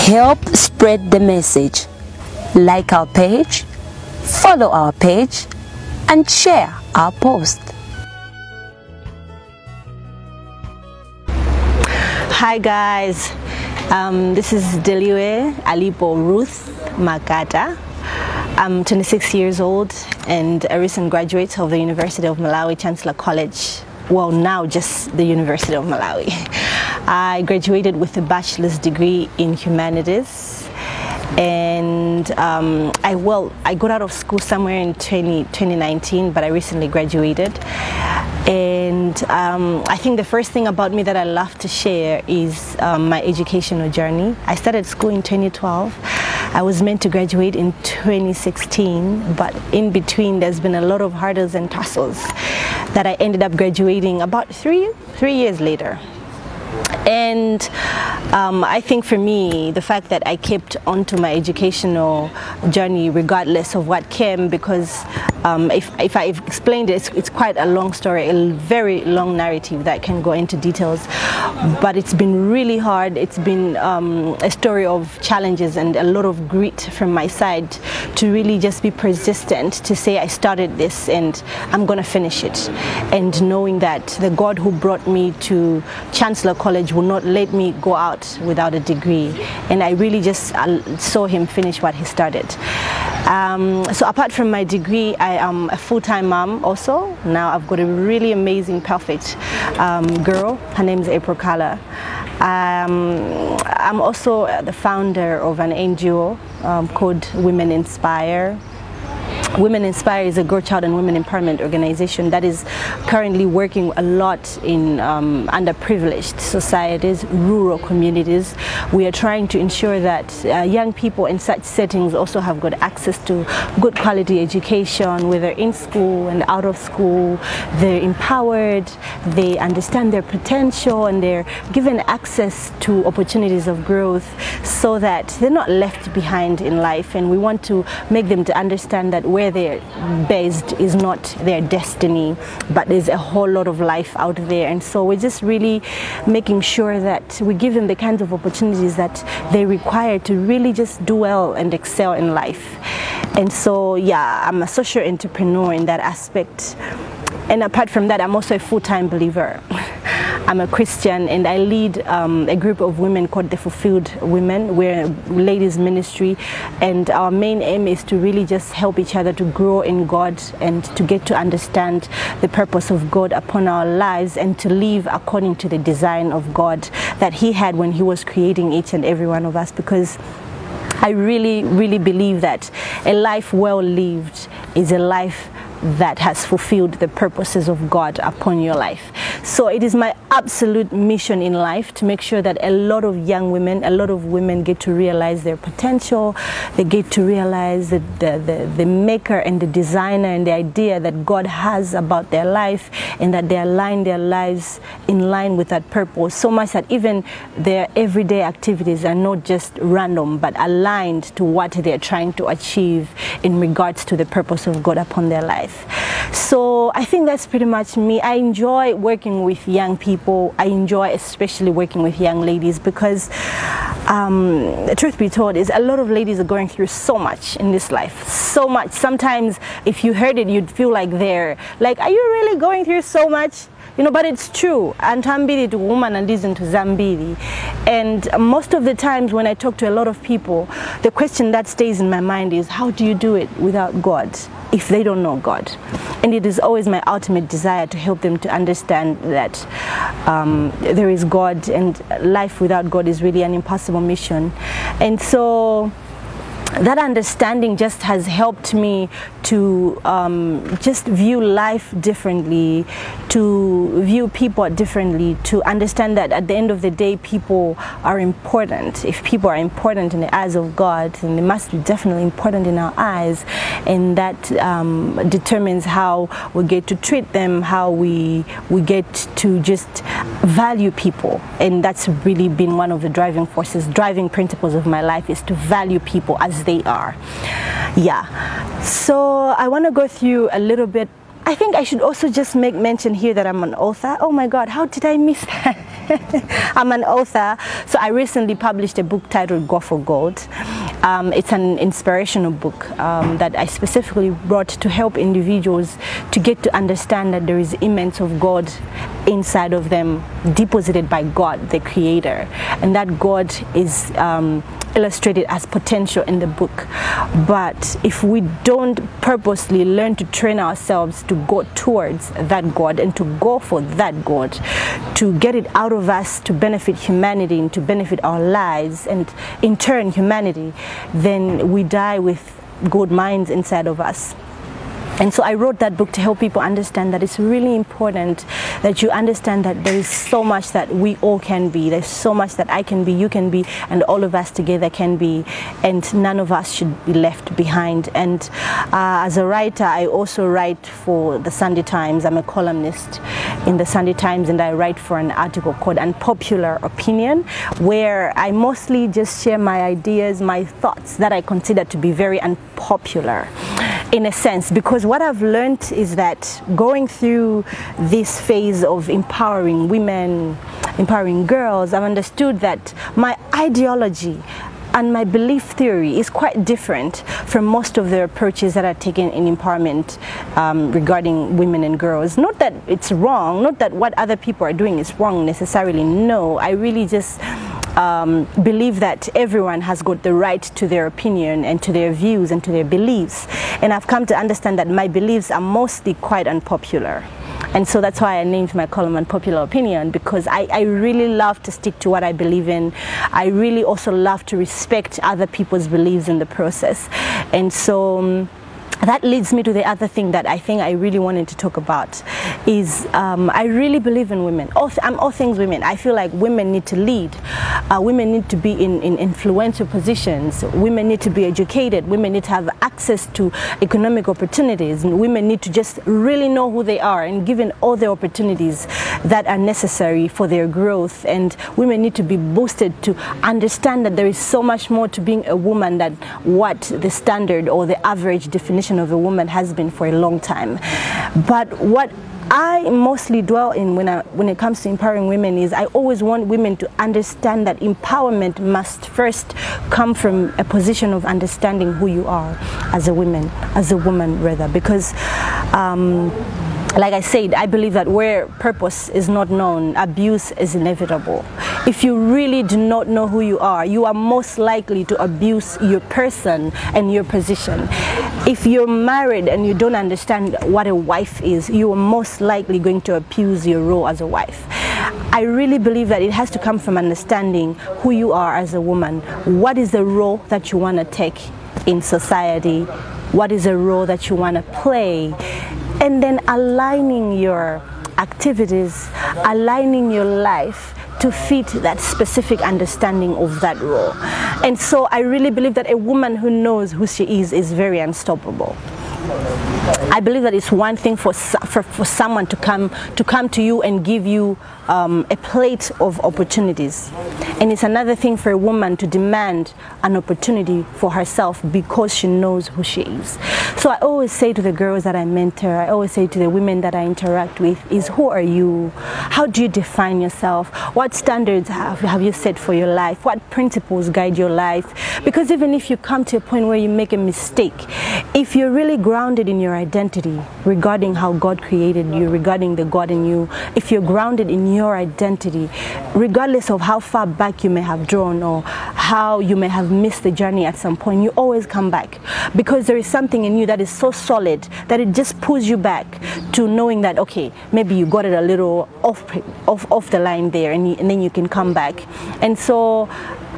Help spread the message. Like our page, follow our page, and share our post. Hi guys, this is Deliwe Alipo Ruth Makata. I'm 26 years old and a recent graduate of the University of Malawi Chancellor College. Well, now just the University of Malawi. I graduated with a bachelor's degree in humanities, and I got out of school somewhere in 2019, but I recently graduated. And I think the first thing about me that I love to share is my educational journey. I started school in 2012. I was meant to graduate in 2016, but in between there's been a lot of hurdles and tussles that I ended up graduating about three years later. And I think for me, the fact that I kept onto my educational journey regardless of what came, because if I explained it, it's quite a long story, a very long narrative that can go into details, but it's been really hard. It's been a story of challenges and a lot of grit from my side to really just be persistent, to say I started this and I'm gonna finish it, and knowing that the God who brought me to Chancellor College will not let me go out without a degree, and I really just saw him finish what he started. So apart from my degree, I am a full-time mom also. Now I've got a really amazing, perfect girl. Her name is April Kala. I'm also the founder of an NGO called Women Inspire. Women Inspire is a girl, child and women empowerment organization that is currently working a lot in underprivileged societies, rural communities. We are trying to ensure that young people in such settings also have got access to good quality education, whether in school and out of school. They're empowered, they understand their potential, and they're given access to opportunities of growth so that they're not left behind in life. And we want to make them to understand that where they're based is not their destiny, but there's a whole lot of life out there. And so we're just really making sure that we give them the kinds of opportunities that they require to really just do well and excel in life. And so yeah, I'm a social entrepreneur in that aspect. And apart from that, I'm also a full-time believer. I'm a Christian, and I lead a group of women called the Fulfilled Women. We're a ladies ministry, and our main aim is to really just help each other to grow in God and to get to understand the purpose of God upon our lives, and to live according to the design of God that He had when He was creating each and every one of us. Because I really, really believe that a life well lived is a life that has fulfilled the purposes of God upon your life. So it is my absolute mission in life to make sure that a lot of young women, a lot of women get to realize their potential. They get to realize the maker and the designer and the idea that God has about their life, and that they align their lives in line with that purpose, so much that even their everyday activities are not just random, but aligned to what they're trying to achieve in regards to the purpose of God upon their life. So I think that's pretty much me. I enjoy working with young people. I enjoy especially working with young ladies, because the truth be told is a lot of ladies are going through so much in this life, so much. Sometimes if you heard it, you'd feel like they're like, are you really going through so much? You know, but it's true. Antambili to woman and isn't to Zambili. And most of the times when I talk to a lot of people, the question that stays in my mind is, how do you do it without God if they don't know God? And it is always my ultimate desire to help them to understand that there is God, and life without God is really an impossible mission. And so that understanding just has helped me to just view life differently, to view people differently, to understand that at the end of the day, people are important. If people are important in the eyes of God, then they must be definitely important in our eyes, and that determines how we get to treat them, how we get to just value people. And that's really been one of the driving forces, driving principles of my life, is to value people as they are. Yeah, so I want to go through a little bit. I think I should also just make mention here that I'm an author. Oh my God, how did I miss that? I'm an author. So I recently published a book titled Go for Gold. It's an inspirational book that I specifically wrote to help individuals to get to understand that there is immense of God inside of them, deposited by God, the Creator, and that God is illustrated as potential in the book. But if we don't purposely learn to train ourselves to go towards that God and to go for that God, to get it out of us to benefit humanity and to benefit our lives and in turn humanity, then we die with gold mines inside of us. And so I wrote that book to help people understand that it's really important that you understand that there is so much that we all can be. There's so much that I can be, you can be, and all of us together can be, and none of us should be left behind. And as a writer, I also write for the Sunday Times. I'm a columnist in the Sunday Times, and I write for an article called Unpopular Opinion, where I mostly just share my ideas, my thoughts that I consider to be very unpopular, in a sense, because what I've learned is that going through this phase of empowering women, empowering girls, I've understood that my ideology and my belief theory is quite different from most of the approaches that are taken in empowerment regarding women and girls. Not that it's wrong, not that what other people are doing is wrong necessarily, no. I really just believe that everyone has got the right to their opinion and to their views and to their beliefs. And I've come to understand that my beliefs are mostly quite unpopular. And so that's why I named my column Unpopular Opinion, because I really love to stick to what I believe in. I really also love to respect other people's beliefs in the process. And so that leads me to the other thing that I think I really wanted to talk about is I really believe in women. I'm all things women. I feel like women need to lead. Women need to be in influential positions. Women need to be educated. Women need to have access to economic opportunities. And women need to just really know who they are and given all the opportunities that are necessary for their growth. And women need to be boosted to understand that there is so much more to being a woman than what the standard or the average definition of a woman has been for a long time. But what I mostly dwell in when it comes to empowering women is I always want women to understand that empowerment must first come from a position of understanding who you are as a woman rather, because like I said, I believe that where purpose is not known, abuse is inevitable. If you really do not know who you are most likely to abuse your person and your position. If you're married and you don't understand what a wife is, you are most likely going to abuse your role as a wife. I really believe that it has to come from understanding who you are as a woman. What is the role that you want to take in society? What is the role that you want to play? And then aligning your activities, aligning your life to fit that specific understanding of that role. And so I really believe that a woman who knows who she is very unstoppable. I believe that it's one thing for someone to come to you and give you a plate of opportunities, and it's another thing for a woman to demand an opportunity for herself because she knows who she is. So I always say to the girls that I mentor, I always say to the women that I interact with is, who are you? How do you define yourself? What standards have you set for your life? What principles guide your life? Because even if you come to a point where you make a mistake, if you're really grounded in your identity regarding how God created you, regarding the God in you, if you're grounded in your identity, regardless of how far back you may have drawn or how you may have missed the journey at some point, you always come back, because there is something in you that is so solid that it just pulls you back to knowing that, okay, maybe you got it a little off the line there, and then you can come back. And so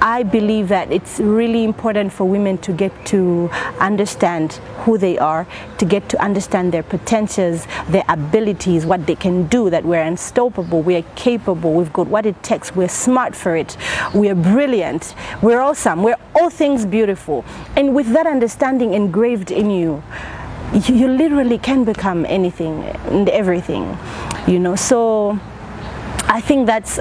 I believe that it's really important for women to get to understand who they are, to get to understand their potentials, their abilities, what they can do, that we're unstoppable, we're capable, we've got what it takes, we're smart for it, we're brilliant, we're awesome, we're all things beautiful. And with that understanding engraved in you, you literally can become anything and everything, you know. So I think that's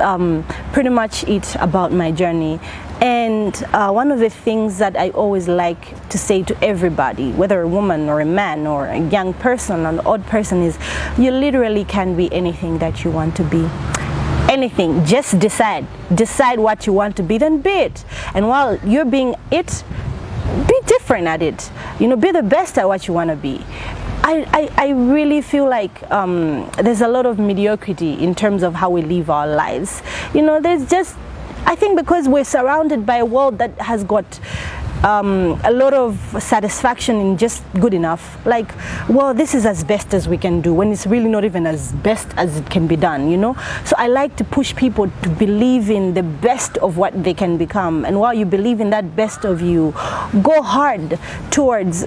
pretty much it about my journey. And one of the things that I always like to say to everybody, whether a woman or a man or a young person or an old person, is you literally can be anything that you want to be. anything. Just decide what you want to be, then be it. And while you're being it, be different at it. You know, be the best at what you want to be. I really feel like there's a lot of mediocrity in terms of how we live our lives. You know, I think because we're surrounded by a world that has got a lot of satisfaction in just good enough. Like, well, this is as best as we can do, when it's really not even as best as it can be done, you know. So I like to push people to believe in the best of what they can become, and while you believe in that best of you, go hard towards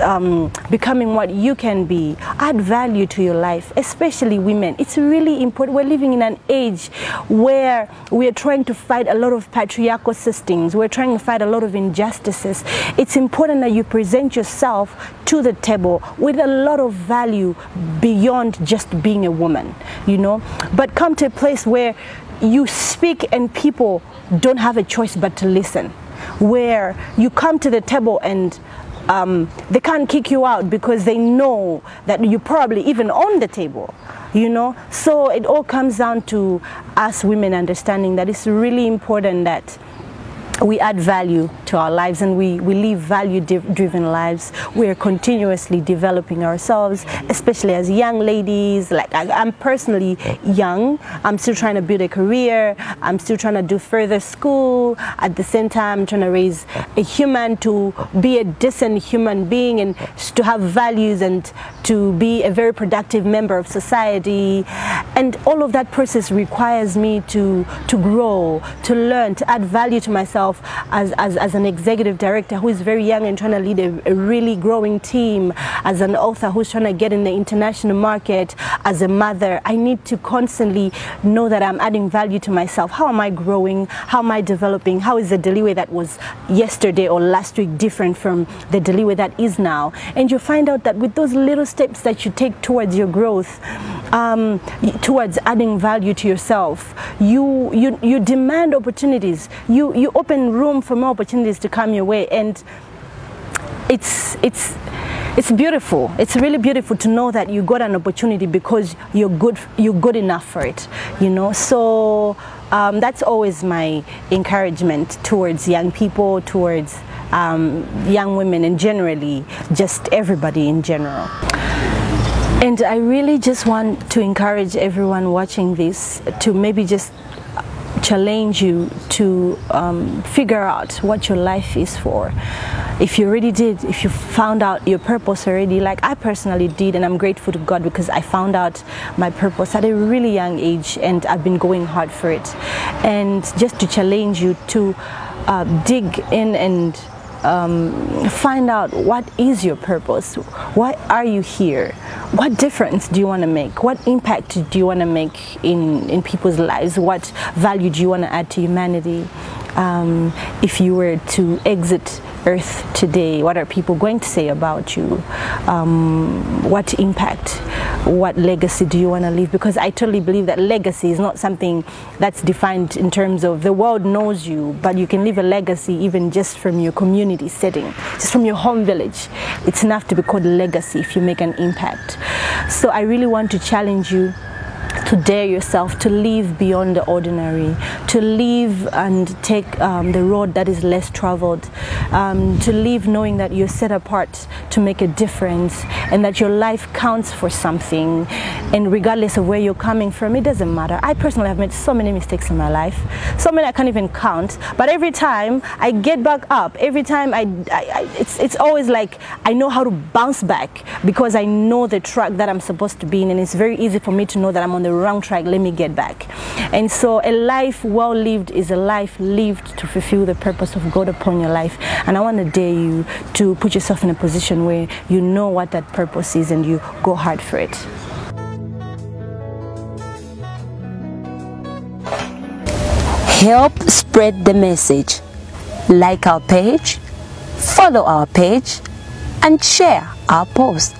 becoming what you can be. Add value to your life, especially women. It's really important. We're living in an age where we are trying to fight a lot of patriarchal systems. We're trying to fight a lot of injustices. It's important that you present yourself to the table with a lot of value beyond just being a woman, you know. But come to a place where you speak and people don't have a choice but to listen, where you come to the table and they can't kick you out because they know that you probably even own the table, you know. So it all comes down to us women understanding that it's really important that we add value to our lives, and we live value-driven lives. We're continuously developing ourselves, especially as young ladies. Like, I'm personally young. I'm still trying to build a career. I'm still trying to do further school. At the same time, I'm trying to raise a human to be a decent human being and to have values and to be a very productive member of society. And all of that process requires me to grow, to learn, to add value to myself as an executive director who is very young and trying to lead a really growing team, as an author who's trying to get in the international market, as a mother. I need to constantly know that I'm adding value to myself. How am I growing? How am I developing? How is the Deliwe that was yesterday or last week different from the Deliwe that is now? And you find out that with those little steps that you take towards your growth, towards adding value to yourself, you demand opportunities. You open room for more opportunities to come your way, and it's beautiful. It's really beautiful to know that you got an opportunity because you're good enough for it, you know. So that's always my encouragement towards young people, towards young women, and generally just everybody in general. And I really just want to encourage everyone watching this to maybe just challenge you to figure out what your life is for. If you already did, if you found out your purpose already, like I personally did, and I'm grateful to God because I found out my purpose at a really young age, and I've been going hard for it. And just to challenge you to dig in and find out what is your purpose. Why are you here? What difference do you want to make? What impact do you want to make in people's lives? What value do you want to add to humanity? If you were to exit Earth today, what are people going to say about you? What impact, what legacy do you want to leave? Because I totally believe that legacy is not something that's defined in terms of the world knows you, but you can leave a legacy even just from your community setting, just from your home village. It's enough to be called a legacy if you make an impact. So I really want to challenge you to dare yourself to live beyond the ordinary, to live and take the road that is less traveled, to live knowing that you're set apart to make a difference, and that your life counts for something. And regardless of where you're coming from, it doesn't matter. I personally have made so many mistakes in my life, so many I can't even count, but every time I get back up, every time it's always like I know how to bounce back, because I know the track that I'm supposed to be in, and it's very easy for me to know that I'm on the wrong track. Let me get back. And so a life well lived is a life lived to fulfill the purpose of God upon your life. And I want to dare you to put yourself in a position where you know what that purpose is and you go hard for it. Help spread the message. Like our page, follow our page, and share our post.